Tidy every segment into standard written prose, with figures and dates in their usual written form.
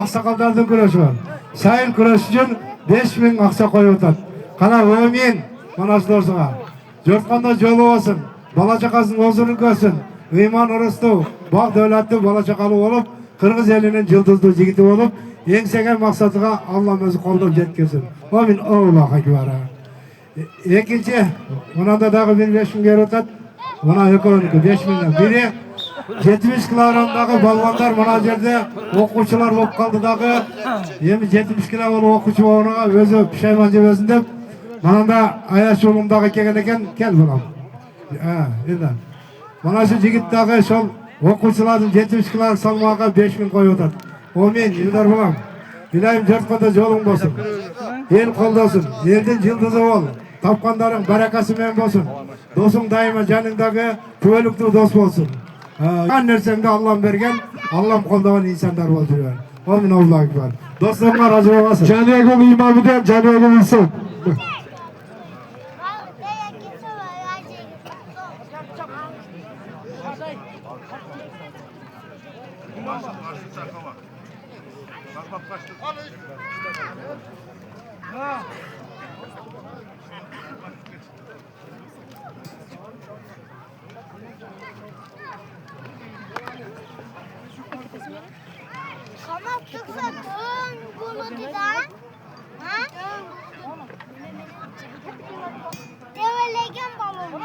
Aksakallardan kurası var. Sayın kurası için 5000 aksa koyup otat. Kana ömin manaslarına. Jörtkanda jolu olsun. Bala çakasın olsunun kösün. Iman orası bak devletli bala çakalı olup Kırgız elinin yıldızlı jigiti olup yengsegen maksatıga Allah özü koldan jetkirsin. Amin Allah akbar. İkinci, ona da dağı bir 5000 geri otat. Ona ekonomik 5000'den biri 70 kilogramdagi balvonlar mana жерде o'quvchilar bo'lib qoldi dag'i. Endi 70 kg o'quvchi o'rniga o'zi pushaymon jebsin deb mana da Ayash yo'limdagi kelgan ekan, kel bolam. Ha, endi. Mana shu yigit dag'i shol o'quvchilarning 70 kg salmog'iga 5000 qo'yib o'tadi. Amin, yildar bolam. Ilayim jortqanda yo'ling bo'lsin. El qo'ldasin. Elning yildizi bo'l. Topqanlaring barakasi men bo'lsin. Do'sing doimo joningdagi ko'ylikli do'st bo'lsin. Her nersende Allah'ım bergen, Allah'ım koldavan insanlar olduruyor. Amin Allah'a ekber. Dostlarıma razı olasın. Canı egom imamı dem, canı egom insan. Kanat tıksa dön bunu didan. Ha? Develegen balon.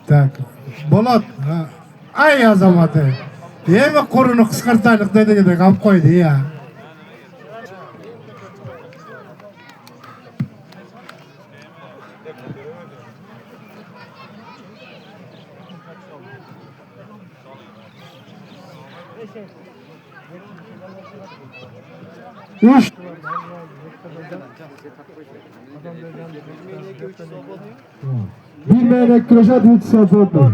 Tak. Bolat. Ay azamatı. Yeme korunu kıskartaylık dedi de kap koydu ya. Üç. Bir menek kırışat hiç sapırdı.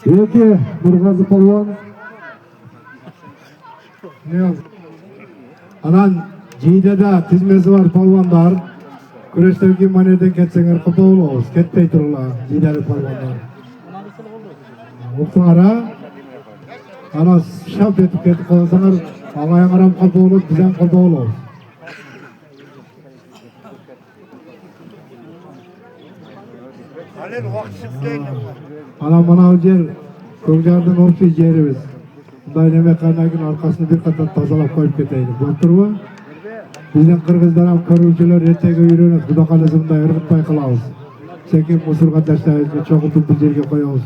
Peki, Burgazı Polvan. Ne oldu? Anan Cide'de tizmesi var polvanlar. Güreşteki maneden ketsenger kapı oluruz. Ketpey turula Cide'li polvanlar. Oktara ana şap etip ketip kalsanlar ağayan aram kapı olur, bizden kapı olur. Ana bana yer Kökjar'dan orta yerimiz. Bunday neme kaynagın arkasını bir katat tazalap koyup keteydik. Bakırma? Bizden Kırgızlar ham körücüler ertege yürüyoruz. Kuda kalesinde ırgıtmay kılağız. Çekip musurga taşlayız, çoğultup bir yerge koyuyoruz.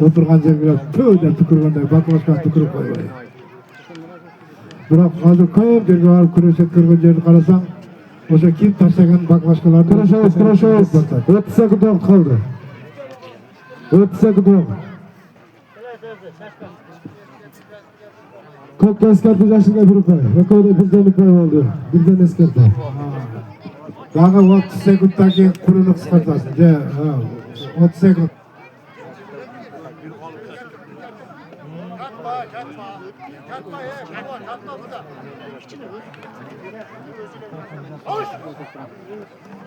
Oturgan yerge tüy de tükürgünde, baklaşkan tükürüp koyuyoruz. Bırak hazır köp yerge var, küreşet kırgın yerini karasan, oşa kim taşlayan baklaşkalarını... Kıraşayız. 30 sekund kaldı. 30 sekund. Çok eskerti yaşında bir pay. Rekoru bizden bir pay oldu. Bizden eskerti. Daha 30 sekundaki kurunu kıskartasın. 30 sekund.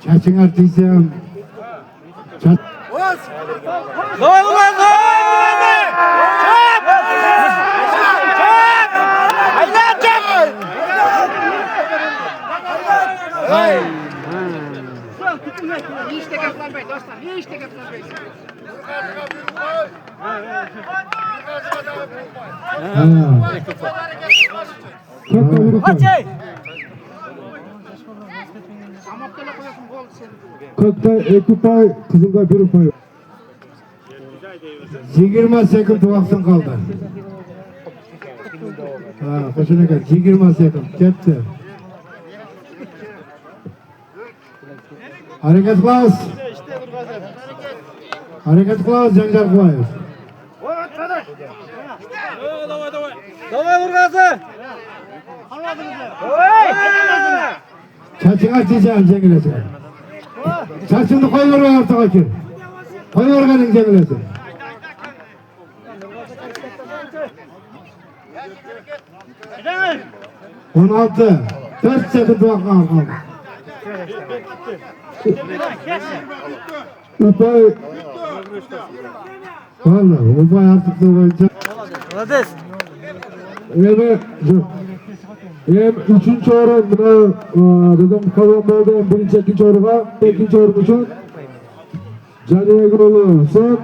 Çaçın artıysam. Hiç de gaplanmayın dostlar, hiç de gaplanmayın. Kökte iki pay, kızımda bir pay. 20 sekund vaktin kaldı. Hoşuna gel, 20 sekund, gitti. Hareket kılağız. Hareket kılağız, janjar kılağız. Давай Burgazı. Çaçına çiçeğim cengilesin. Çaçını koyuyor ortağa ki. Koyuyor kanın cengilesin. 16. 4 sekund vakit kaldı. Upay. Vallahi Upay artık da boyunca. Молодец. Üçüncü orun dedim kavram oldu. Birinci, ikinci oruna. İkinci orun için Caniye Gürol'u son.